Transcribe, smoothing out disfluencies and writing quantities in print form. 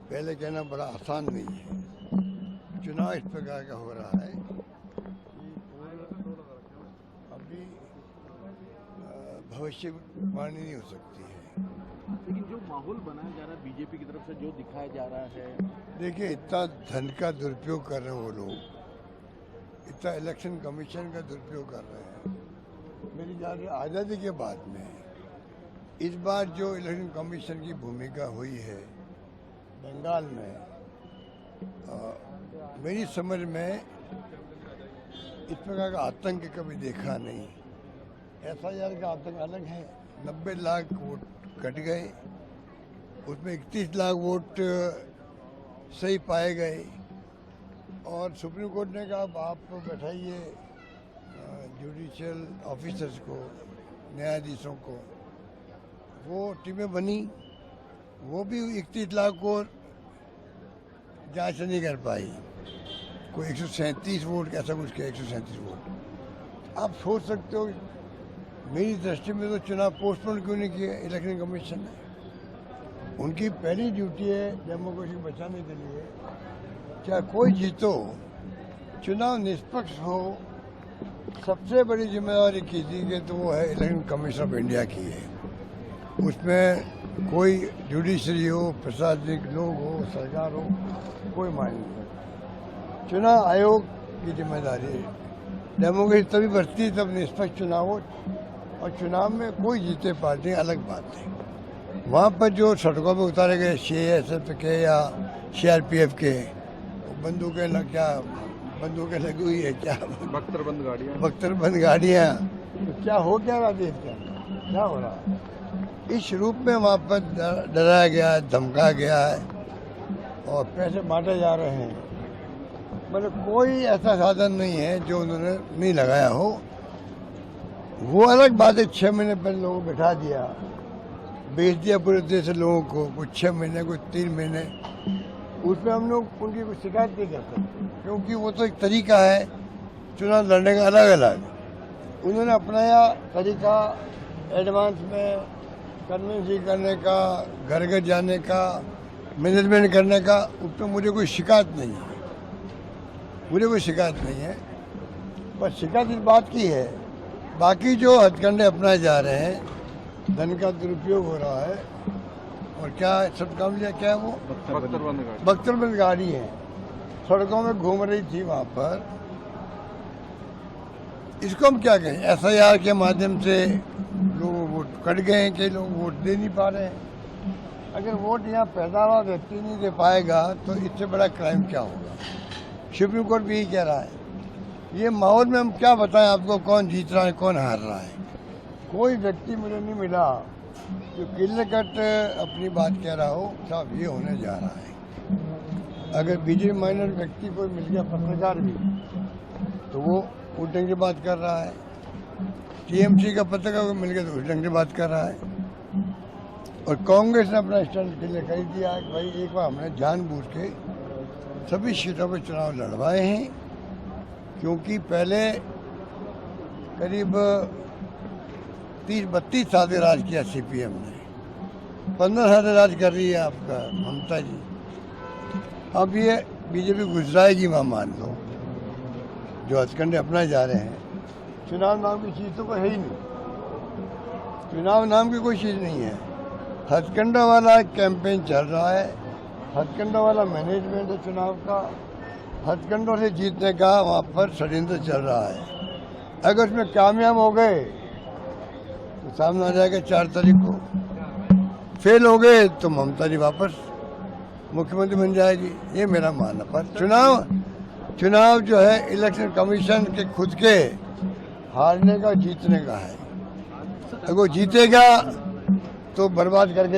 पहले कहना बड़ा आसान नहीं है। चुनाव इस प्रकार का हो रहा है कि अभी भविष्यवाणी नहीं हो सकती है। लेकिन जो माहौल बनाया जा रहा है बीजेपी की तरफ से, जो दिखाया जा रहा है, देखिए इतना धन का दुरुपयोग कर रहे हैं वो लोग, इतना इलेक्शन कमीशन का दुरुपयोग कर रहे हैं। मेरी ख्याल से आज़ादी के बाद में इस बार जो इलेक्शन कमीशन की भूमिका हुई है बंगाल में, मेरी समझ में इस प्रकार का आतंक कभी देखा नहीं। FIR का आतंक अलग है। 90 लाख वोट कट गए, उसमें 31 लाख वोट सही पाए गए और सुप्रीम कोर्ट ने कहा आप बैठाइए जुडिशियल ऑफिसर्स को, न्यायाधीशों को। वो टीमें बनी, वो भी 31 लाख को जांच नहीं कर पाई। कोई 137 वोट ऐसा कुछ किया, 137 वोट। आप सोच सकते हो, मेरी दृष्टि में तो चुनाव पोस्टपोन क्यों नहीं किए इलेक्शन कमीशन ने। उनकी पहली ड्यूटी है डेमोक्रेसी को बचाने के लिए, चाहे कोई जीतो, चुनाव निष्पक्ष हो। सबसे बड़ी जिम्मेदारी किसी के तो वो है इलेक्शन कमीशन ऑफ इंडिया की है। उसमें कोई जुडिशरी हो, प्रशासनिक लोग हो, सरकार हो, कोई मायने नहीं। चुनाव आयोग की जिम्मेदारी है। डेमोक्रेसी तभी बढ़ती है तब निष्पक्ष चुनाव हो, और चुनाव में कोई जीते पार्टी अलग बात है। वहाँ पर जो सड़कों पर उतारे गए CISF के या CRPF के बंदूकें बंदूकें लगी हुई है, क्या बख्तरबंद गाड़ियाँ, तो क्या हो क्या रहा देश के अंदर, क्या हो रहा है? इस रूप में वहाँ पर डराया गया है, धमका गया है और पैसे बांटे जा रहे हैं। मतलब कोई ऐसा साधन नहीं है जो उन्होंने नहीं लगाया हो। वो अलग बात है, 6 महीने पहले लोगों को बैठा दिया, बेच दिया पूरे देश से लोगों को, कुछ 6 महीने, कुछ 3 महीने। उसमें हम लोग उनकी कुछ शिकायत नहीं कर सकते, क्योंकि वो तो एक तरीका है चुनाव लड़ने का अलग अलग। उन्होंने अपनाया तरीका एडवांस में कन्वेंसिंग करने का, घर घर जाने का, मैनेजमेंट करने का। उस पर मुझे कोई शिकायत नहीं है, बस शिकायत इस बात की है। बाकी जो हथकंडे अपनाए जा रहे हैं, धन का दुरुपयोग हो रहा है, और क्या सब काम लिया, क्या वो बख्तरबंद गाड़ी है, सड़कों में घूम रही थी वहाँ पर। इसको हम क्या कहें? FIR के माध्यम से लोग वोट कट गए हैं, कई लोग वोट दे नहीं पा रहे हैं। अगर वोट यहाँ पैदा हुआ व्यक्ति नहीं दे पाएगा तो इससे बड़ा क्राइम क्या होगा? सुप्रीम कोर्ट भी यही कह रहा है। ये माहौल में हम क्या बताएं आपको, कौन जीत रहा है, कौन हार रहा है? कोई व्यक्ति मुझे नहीं मिला जो क्लियर कट अपनी बात कह रहा हो साहब ये होने जा रहा है। अगर BJP माइनर व्यक्ति कोई मिल गया, पत्रकार भी, तो वो उस ढंग से बात कर रहा है। TMC का पत्रकार को मिल गया तो उस ढंग से बात कर रहा है। और कांग्रेस ने अपना स्टैंड क्लियर कर दिया कि भाई एक बार हमने जानबूझ के सभी सीटों पर चुनाव लड़वाए हैं, क्योंकि पहले करीब 30-32 साल से राज किया CPM ने, 15 साल से राज कर रही है आपका ममता जी। अब ये BJP गुजराएगी, वहाँ मान लो। जो हथकंडे अपनाए जा रहे हैं, चुनाव नाम की चीज़ तो कोई है ही नहीं। चुनाव नाम की कोई चीज़ नहीं है। हथकंडा वाला कैंपेन चल रहा है, हथकंडा वाला मैनेजमेंट है चुनाव का, हथकंडों से जीतने का वहाँ पर षड्यंत्र चल रहा है। अगर उसमें कामयाब हो गए तो सामने आ जाएगा 4 तारीख को। फेल हो गए तो ममता जी वापस मुख्यमंत्री बन जाएगी, ये मेरा मानना। पर चुनाव जो है इलेक्शन कमीशन के खुद के हारने का जीतने का है। अगर वो जीतेगा तो बर्बाद करके